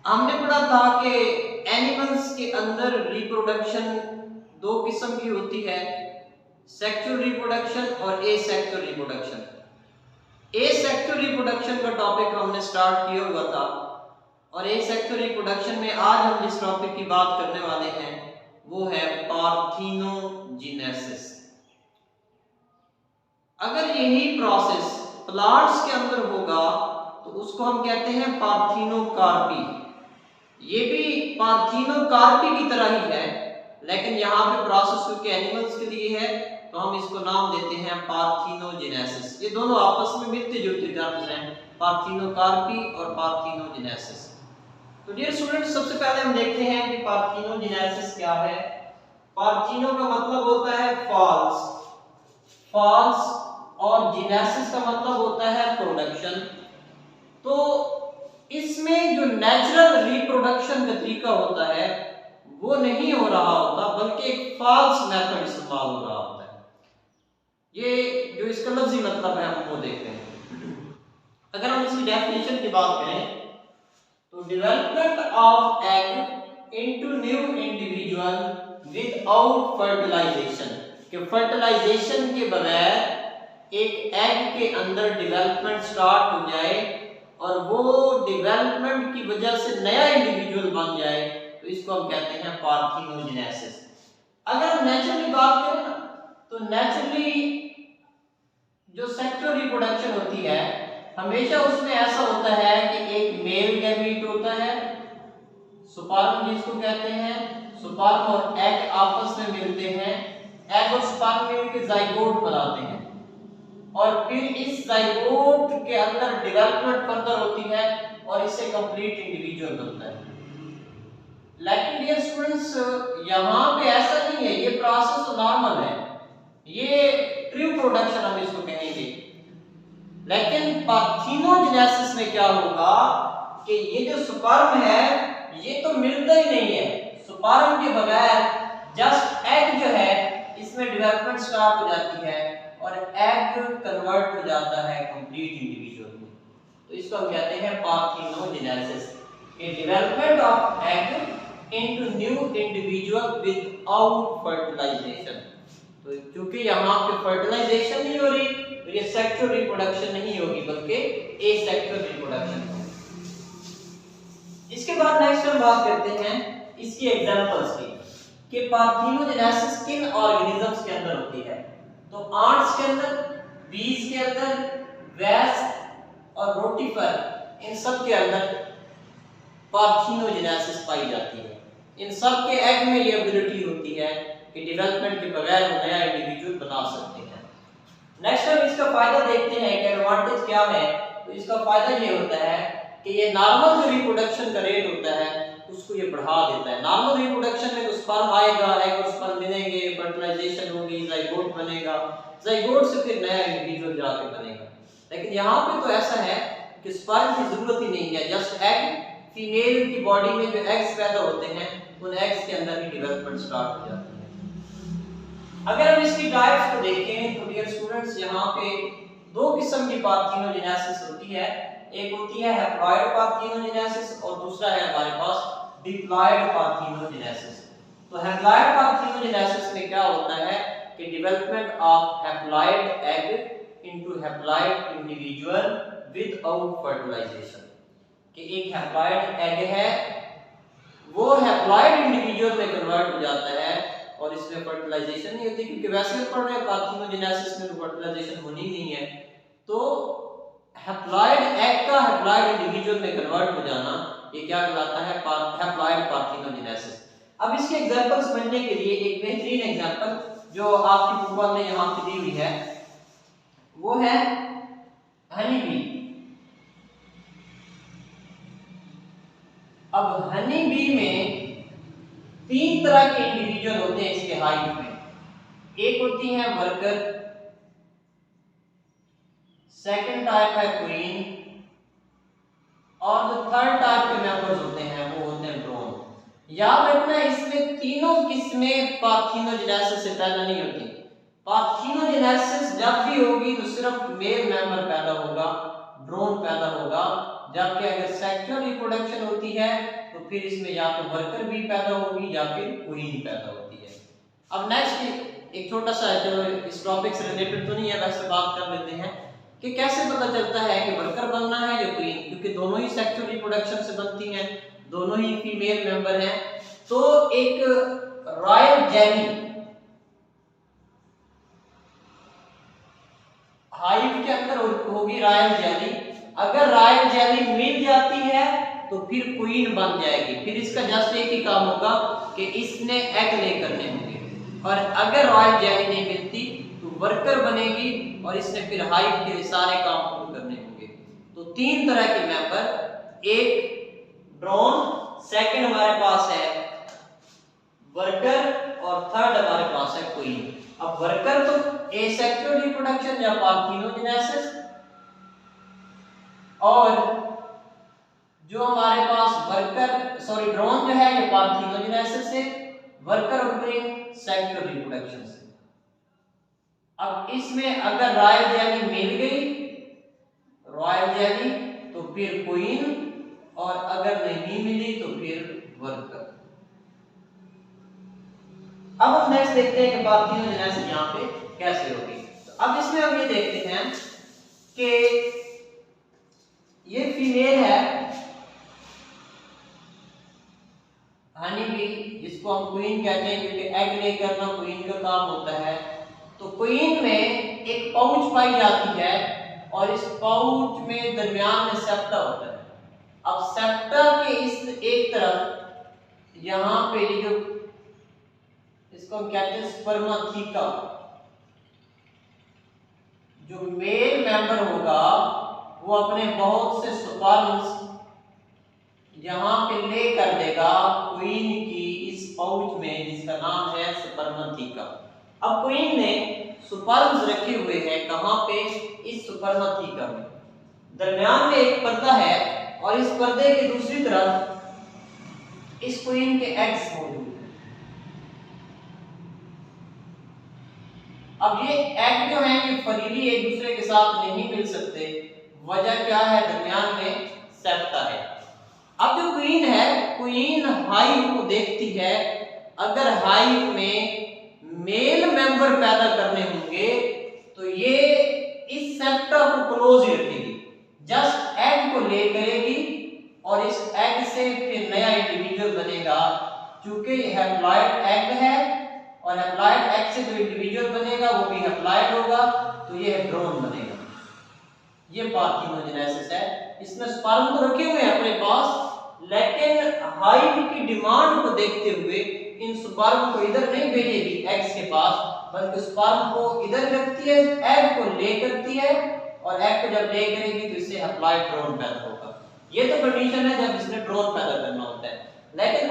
हमने पढ़ा था कि एनिमल्स के अंदर रिप्रोडक्शन दो किस्म की होती है, सेक्सुअल रिप्रोडक्शन और एसेक्सुअल रिप्रोडक्शन। एसेक्सुअल रिप्रोडक्शन का टॉपिक हमने स्टार्ट किया हुआ था और एसेक्सुअल रिप्रोडक्शन में आज हम जिस टॉपिक की बात करने वाले हैं वो है पार्थेनोजेनेसिस। अगर यही प्रोसेस प्लांट्स के अंदर होगा तो उसको हम कहते हैं पार्थिनोकार्पी। ये भी पार्थिनोकार्पी की तरह ही है, लेकिन यहाँ पे प्रोसेस क्योंकि एनिमल्स के लिए है तो हम इसको नाम देते हैं पार्थिनोजेनेसिस। ये दोनों आपस में मिलते जुलते टर्म्स हैं, पार्थिनोकार्पी और पार्थिनोजेनेसिस। तो डियर स्टूडेंट्स, सबसे पहले हम देखते हैं कि पार्थिनोजेनेसिस क्या है। पार्थिनो का मतलब होता है फॉल्स, फॉल्स, और जेनेसिस का मतलब होता है प्रोडक्शन। तो इसमें जो नेचुरल रिप्रोडक्शन का तरीका होता है वो नहीं हो रहा होता, बल्कि एक फॉल्स मेथड इस्तेमाल हो रहा होता है। ये जो इसका लफ्जी मतलब है हम वो देखते हैं। अगर हम इसकी डेफिनेशन की बात करें तो development of egg into new individual without fertilization, कि फर्टिलाइजेशन के बगैर एक एग के अंदर डेवलपमेंट स्टार्ट हो जाए और वो डेवलपमेंट की वजह से नया इंडिविजुअल बन जाए, तो इसको हम कहते हैं पार्थिनोजेनेसिस। अगर हम नेचुरली बात करें ना, तो नेचुरली जो सेक्सुअल रिप्रोडक्शन होती है हमेशा उसमें ऐसा होता है कि एक मेल गैमीट होता है, स्पर्म जिसको कहते हैं, स्पर्म और एग आपस में मिलते हैं, एग और स्पर्म मिलकर जाइगोट बनाते हैं और फिर इस जाइगोट के अंदर डेवलपमेंट फर्दर होती है और इससे कंप्लीट इंडिविजुअल बनता है। लेकिन डियर स्टूडेंट्स, यहाँ पे ऐसा नहीं है, ये प्रोसेस तो नॉर्मल है, ये ट्रू प्रोडक्शन हम इसको कहेंगे। लेकिन पार्थिनोजेनेसिस में क्या होगा कि ये जो स्पर्म है ये तो मिलता ही नहीं है, स्पर्म के बगैर जस्ट एग जो है इसमें डेवलपमेंट स्टार्ट हो जाती है और एग कन्वर्ट हो जाता है कंप्लीट इंडिविजुअल में। तो इसको हम कहते हैं पार्थिनोजेनेसिस, कि development of egg into new individual without fertilization. तो क्योंकि यहाँ पे फर्टिलाइजेशन नहीं हो रही तो ये सेक्सुअल रिप्रोडक्शन नहीं होगी बल्कि एसेक्सुअल रिप्रोडक्शन होगी। इसके बाद नेक्स्ट हम बात करते हैं इसकी एग्जांपल्स की, कि पार्थिनोजेनेसिस किन ऑर्गेनिजम्स के अंदर होती है। तो आंट्स के अंदर, बीज के अंदर, वेस्ट और रोटिफर, इन सब के अंदर पार्थिनोजेनेसिस पाई जाती है। इन सब के एग में ये एबिलिटी होती है कि डेवलपमेंट के बगैर वो नया इंडिविजुअल बना सकते हैं। नेक्स्ट हम इसका फायदा देखते हैं कि एडवांटेज क्या है। तो इसका फायदा ये होता है कि ये नॉर्मल जो रिप्रोडक्शन का रेट होता है उसको ये बढ़ा देता है। नॉर्मल रिप्रोडक्शन में तो स्पर्म आएगा, एग और स्पर्म मिलेंगे, फर्टिलाइजेशन होगी, जाइगोट बनेगा, जाइगोट से फिर नया इंडिविजुअल जाके बनेगा। लेकिन यहाँ पे तो ऐसा है कि स्पर्म की जरूरत ही नहीं है, जस्ट एग, फीमेल की बॉडी में जो एग्स पैदा होते हैं उन एग्स के अंदर ही डेवलपमेंट स्टार्ट हो जाती है। अगर हम इसकी टाइप्स को देखें तो डियर स्टूडेंट्स, यहाँ पे दो किस्म की पार्थिनोजेनेसिस होती है। एक होती है हैप्लॉइड पार्थिनोजेनेसिस और दूसरा है हमारे पास डिप्लॉइड पार्थिनोजेनेसिस। तो हैप्लॉइड पार्थिनोजेनेसिस में क्या होता है कि development of haploid egg into haploid individual without fertilization, कि एक हैप्लॉइड एग है वो हैप्लॉइड इंडिविजुअल में कन्वर्ट हो जाता है और इसमें फर्टिलाइजेशन नहीं होती, क्योंकि वैसे ही पढ़ रहे हैं पार्थिनोजेनेसिस में तो फर्टिलाइजेशन होनी ही नहीं है। तो हैप्लॉइड एग का हैप्लॉइड इंडिविजुअल में कन्वर्ट हो जाना ये क्या कहलाता है, हैप्लॉइड पार्थिनोजेनेसिस। अब इसके एग्जांपल समझने के लिए एक बेहतरीन एग्जांपल जो आपकी बुक में यहां पे दी हुई है वो है हनी बी। अब हनी बी में तीन तरह के इंडिविजुअल होते हैं इसके हाइव में। एक होती है वर्कर, सेकंड टाइप है क्वीन और जो थर्ड टाइप के मेंबर्स होते हैं वो होते हैं ड्रोन। याद रखना इसमें तीनों किस्में पार्थिनोजेनेसिस से पैदा नहीं होती। पार्थिनोजेनेसिस जब भी होगी तो सिर्फ मेल मेंबर पैदा होगा, ड्रोन पैदा होगा, जबकि अगर सेक्सुअल रिप्रोडक्शन होती है तो फिर इसमें या तो वर्कर भी पैदा होगी या फिर क्वीन पैदा होती है। अब नेक्स्ट एक छोटा सा, चलो इस टॉपिक से रिलेटेड तो नहीं है, वैसे बात कर लेते हैं कि कैसे पता चलता है कि वर्कर बनना है या क्वीन, क्योंकि दोनों ही सेक्सुअल रिप्रोडक्शन से बनती हैं, दोनों ही फीमेल मेंबर हैं। तो एक रॉयल जेली हाइव के अंदर होगी रॉयल जेली, अगर रॉयल जेली मिल जाती है तो फिर क्वीन बन जाएगी। फिर इसका जस्ट एक ही काम होगा कि इसने एग ले करने होंगे, और अगर रॉयल जेली नहीं मिलती तो वर्कर बनेगी और इसने फिर हाइव के लिए सारे काम पूरे करने होंगे। तो तीन तरह के मेंबर, एक ड्रोन, सेकंड हमारे पास है वर्कर और थर्ड हमारे पास है क्वीन। अब वर्कर तो एसेक्सुअल रिप्रोडक्शन या पार्थिनोजेनेसिस, और जो हमारे पास ड्रोन जो है ये पार्थिनोजेनेसिस से, वर्कर और क्वीन सेक्सुअल रिप्रोडक्शन से। अब इसमें अगर रॉयल जेली मिल गई, रॉयल जेली, तो फिर क्वीन, और अगर नहीं मिली तो फिर वर्कर। अब हम नेक्स्ट देखते हैं कि पार्थिनोजेनेसिस यहाँ पे कैसे होगी। तो अब इसमें हम ये देखते हैं कि ये फीमेल है हनी बी, जिसको हम क्वीन कहते हैं क्योंकि एग ले करना क्वीन का काम होता है। तो क्वीन में एक पाउच पाई जाती है और इस पाउच में दरमियान में सेप्टा होता है। अब सेप्टा के इस एक तरफ यहाँ पे जो इसको हम कहते हैं स्पर्माथिका, जो मेल मेंबर होगा वो अपने बहुत से स्पर्म्स यहाँ पे ले कर देगा क्वीन की इस पाउच में, जिसका नाम है स्पर्माथिका। अब क्वीन ने स्पर्म्स रखे हुए हैं कहाँ पे, इस स्पर्माथिका में, दरमियान में एक पर्दा है और इस पर्दे की दूसरी तरफ इस क्वीन के एग्स मौजूद हैं। अब ये एग जो है ये फ्रीली एक दूसरे के साथ नहीं मिल सकते, वजह क्या है, दरमियान में सेप्टा है। अब जो क्वीन है, क्वीन हाइव को देखती है, अगर हाइव में मेल मेंबर पैदा करने होंगे तो ये इस सेप्टा को क्लोज ही रखेगी, जस्ट एग को ले करेगी और इस एग से फिर नया इंडिविजुअल बनेगा। चूंकि हैप्लॉइड एग है और हैप्लॉइड एग से जो इंडिविजुअल बनेगा वो भी हैप्लॉइड होगा, तो ये ड्रोन बनेगा। ये पार्थिनोजेनेसिस है। इसमें स्पर्म तो रखे हुए हैं अपने पास, लेकिन हाइव की डिमांड को देखते हुए इन स्पर्म को इधर नहीं भेजेगी एग्स के पास, बल्कि स्पर्म को इधर रखती है, एग को ले करती है, और एग को जब ले करेगी तो इससे हैप्लॉइड ड्रोन पैदा होगा। ये तो कंडीशन है जब इसने ड्रोन पैदा करना होता है। लेकिन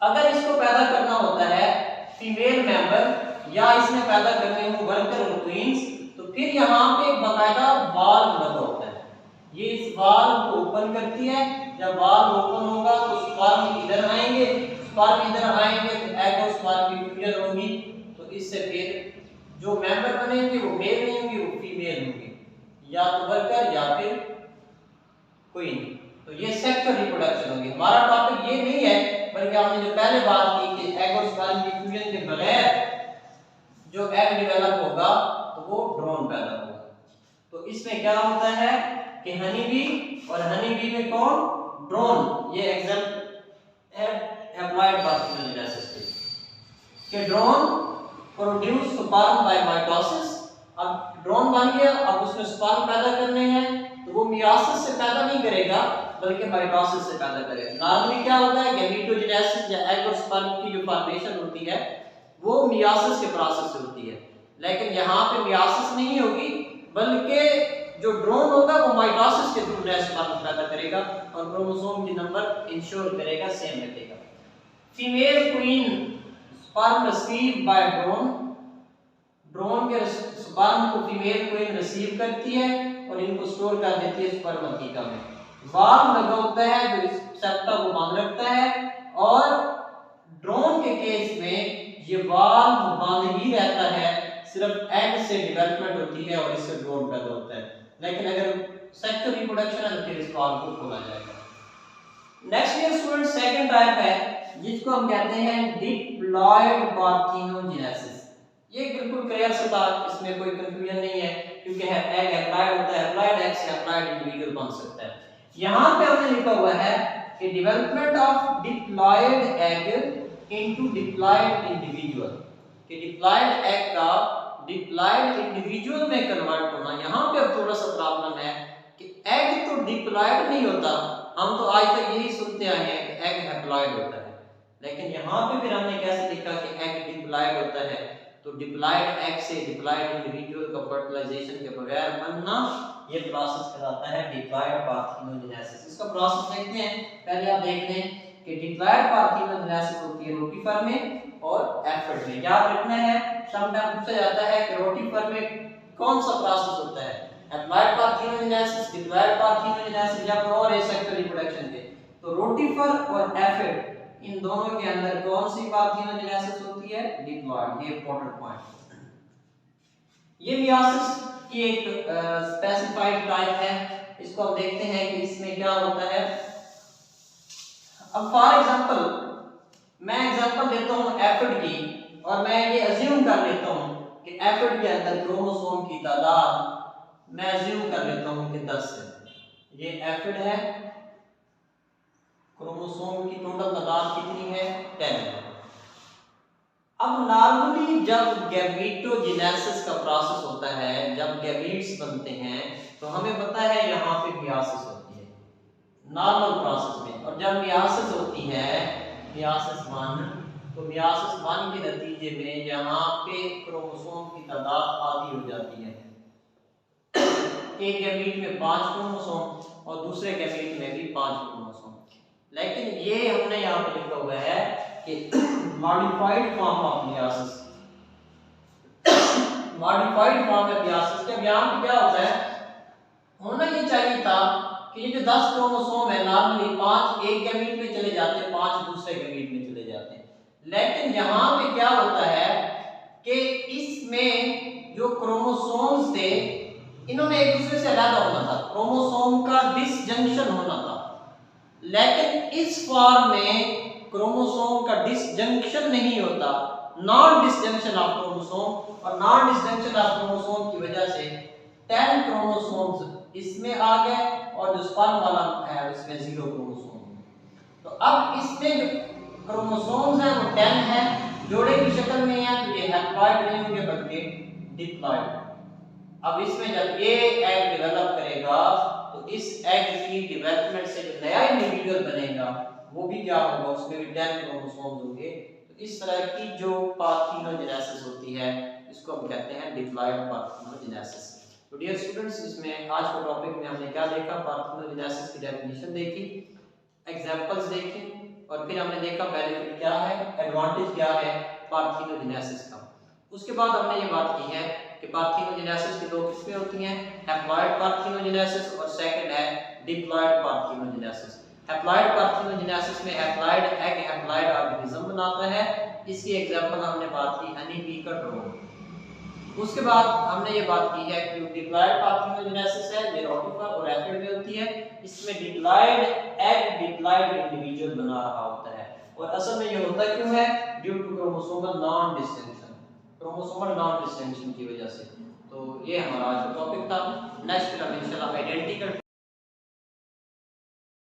अगर इसको पैदा करना होता है फीमेल मेंबर या इसने पैदा करने हो वर्कर और क्वींस, तो फिर यहाँ पे एक बाकायदा वाल्व लगा होता है। ये इस वाल्व को ओपन करती है, जब वाल्व ओपन होगा तो स्पर्म इधर आएंगे, स्पर्म इधर आएंगे तो एग और स्पर्म की फ्यूजन होगी, तो इससे फिर जो मेंबर बनेंगे वो मेल नहीं होंगे, वो फीमेल होंगे, या तो वर्कर या फिर क्वीन। तो ये सेक्सुअल रिप्रोडक्शन होगी। हमारा टॉपिक ये नहीं है, बल्कि हमने जो पहले बात की कि एग और स्पर्म की फ्यूजन के बगैर जो एग डेवलप होगा तो वो ड्रोन पैदा होगा। तो इसमें क्या होता है कि हनी बी और हनी बी में कौन, ड्रोन, ये एग्जांपल है एप्लाइड पार्थिनोजेनेसिस के drone produce sperm by mitosis. अब ड्रोन बन गया, अब उसमें स्पर्म पैदा करने हैं तो वो मियोसिस से पैदा नहीं करेगा बल्कि माइटोसिस से पैदा करेगा। नॉर्मली क्या होता है, गैमेटोजेनेसिस या एग और स्पर्म की जो फॉर्मेशन होती है वो मियोसिस के प्रोसेस से होती है, लेकिन यहाँ पे मियोसिस नहीं होगी, बल्कि जो ड्रोन होगा वो माइटोसिस के थ्रू नया स्पर्म पैदा करेगा और क्रोमोसोम की नंबर इंश्योर करेगा, सेम रखेगा। Female queen sperm receive by drone, drone के स्पर्म को फीमेल क्वीन रिसीव करती है और इनको स्टोर कर देती है स्पर्माथिका में। वाल्व लगा होता है जो इस सेप्टा को बांध रखता है, और ड्रोन के केस में ये वाल्व बंद ही रहता है, सिर्फ एग से डेवलपमेंट होती है और इससे ड्रोन पैदा होता है। लेकिन अगर सेक्सुअल रिप्रोडक्शन है तो फिर इसको आपको खोला जाएगा। Next year student second type है जिसको हम कहते हैं डिप्लॉयड पार्थिनोजेनेसिस। ये बिल्कुल क्लियर से था, इसमें कोई कंफ्यूजन नहीं है क्योंकि है एग एप्लाइड होता है, एप्लाइड एग से एप्लाइड इंडिविजुअल बन सकता है। यहां पे हमने लिखा हुआ है कि development of diploid egg into diploid individual, कि डिप्लॉयड एग का डिप्लॉयड इंडिविजुअल में कन्वर्ट होना। यहां पे अब थोड़ा सा प्रॉब्लम है कि एग तो डिप्लॉयड नहीं होता, हम तो आज तक यही सुनते आए हैं कि एग हैप्लॉयड होता है, लेकिन यहाँ पे फिर हमने कैसे लिखा कि एग डिप्लॉयड होता है। तो डिप्लॉयड एग से डिप्लॉयड इंडिविजुअल का फर्टिलाइजेशन के बगैर बनना, ये प्रोसेस कहलाता है डिप्लॉयड पार्थिनोजेनेसिस। इसका प्रोसेस देखते हैं, पहले आप देख लें कि डिप्लॉयड पार्थिनोजेनेसिस होती है रोटिफर में और एफिड में। याद रखना है, समटाइम पूछा जाता है कि रोटिफर में कौन सा प्रोसेस होता है, एप्लाइड पार्थिनोजेनेसिस, डिप्लॉयड पार्थिनोजेनेसिस या और एसेक्सुअल रिप्रोडक्शन के। तो रोटिफर और एफिड इन दोनों के अंदर कौन सी पार्थिनोजेनेसिस होती है, डिप्लॉयड। ये इंपॉर्टेंट पॉइंट। ये मियोसिस की एक स्पेसिफाइड टाइप है, इसको हम देखते हैं कि इसमें क्या होता है। अब फॉर एग्जांपल मैं एग्जांपल देता हूं एफिड की, और मैं ये अज्यूम कर लेता हूं कि एफिड के अंदर क्रोमोसोम की तादाद मैं अज्यूम कर लेता हूं कि 10 है। ये एफिड है, क्रोमोसोम की टोटल तादाद कितनी है, 10 है। अब नॉर्मली जब गैमेटोजेनेसिस का प्रोसेस होता है, जब गैमीट्स बनते हैं, तो हमें पता है यहाँ पे मियोसिस होती है नॉर्मल प्रोसेस में, और जब मियोसिस होती है मियोसिस 1, तो मियोसिस 1 के नतीजे में यहाँ पे क्रोमोसोम की तादाद आधी हो जाती है। एक गैमीट में 5 क्रोमोसोम और दूसरे गैमीट में भी 5 क्रोमोसोम। लेकिन ये हमने यहाँ पे लिखा हुआ है कि modified form of meiosis, modified form of meiosis. के यहाँ पे क्या होता है, होना ये चाहिए था कि ये जो 10 क्रोमोसोम है नॉर्मली 5 एक गैमीट में चले जाते हैं, 5 दूसरे गैमीट में चले जाते हैं। लेकिन यहाँ पे क्या होता है कि इसमें जो क्रोमोसोम्स थे इन्होंने एक दूसरे से अलग होना था, क्रोमोसोम का डिसजंक्शन होना था। लेकिन इस फॉर्म में क्रोमोसोम का डिसजंक्शन नहीं होता, नॉन डिसजंक्शन ऑफ क्रोमोसोम, और नॉन डिसजंक्शन ऑफ क्रोमोसोम की वजह से 10 क्रोमोसोम्स इसमें आ गए और जो स्पर्म वाला है उसमें 0 क्रोमोसोम। तो अब इसमें जो क्रोमोसोम्स हैं वो 10 है, जोड़े की शक्ल में है, तो ये हैप्लॉइड नहीं होंगे बल्कि डिप्लॉइड। अब इसमें जब ये एग डेवलप करेगा तो इस एग की डेवलपमेंट से जो नया इंडिविजुअल बनेगा वो भी क्या होगा, उसमें भी 10 क्रोमोसोम्स होंगे। तो इस तरह की जो पार्थिनोजेनेसिस होती है इसको हम कहते हैं डिप्लॉयड पार्थिनोजेनेसिस। तो डियर स्टूडेंट्स, इसमें आज के टॉपिक में हमने क्या देखा, पार्थिनोजेनेसिस की डेफिनेशन देखी, एग्जांपल्स देखे, और फिर हमने देखा बेनिफिट क्या है, एडवांटेज क्या है पार्थिनोजेनेसिस का। उसके बाद हमने ये बात की है कि पार्थिनोजेनेसिस की 2 किस्में होती हैं, हैप्लॉइड पार्थिनोजेनेसिस और सेकंड है डिप्लॉयड पार्थिनोजेनेसिस। हैप्लॉइड पार्थिनोजेनेसिस में हैप्लॉइड एग हैप्लॉइड ऑर्गेनिज्म बनाता है। इसकी एग्जांपल हमने बात की हनी बी का ड्रोन। उसके बाद हमने ये बात की है कि डिप्लॉयड पार्थिनोजेनेसिस है, ये रोटिफर और एफिड में होती है। इसमें डिप्लॉयड एग डिप्लॉयड इंडिविजुअल बना रहा होता है, और असल में ये होता क्यों है, due to chromosomal non distinction, chromosomal non distinction की वजह से। तो ये हमारा आज का टॉपिक था। नेक्स्ट फिर हम इंशाल्लाह आइडेंटिकल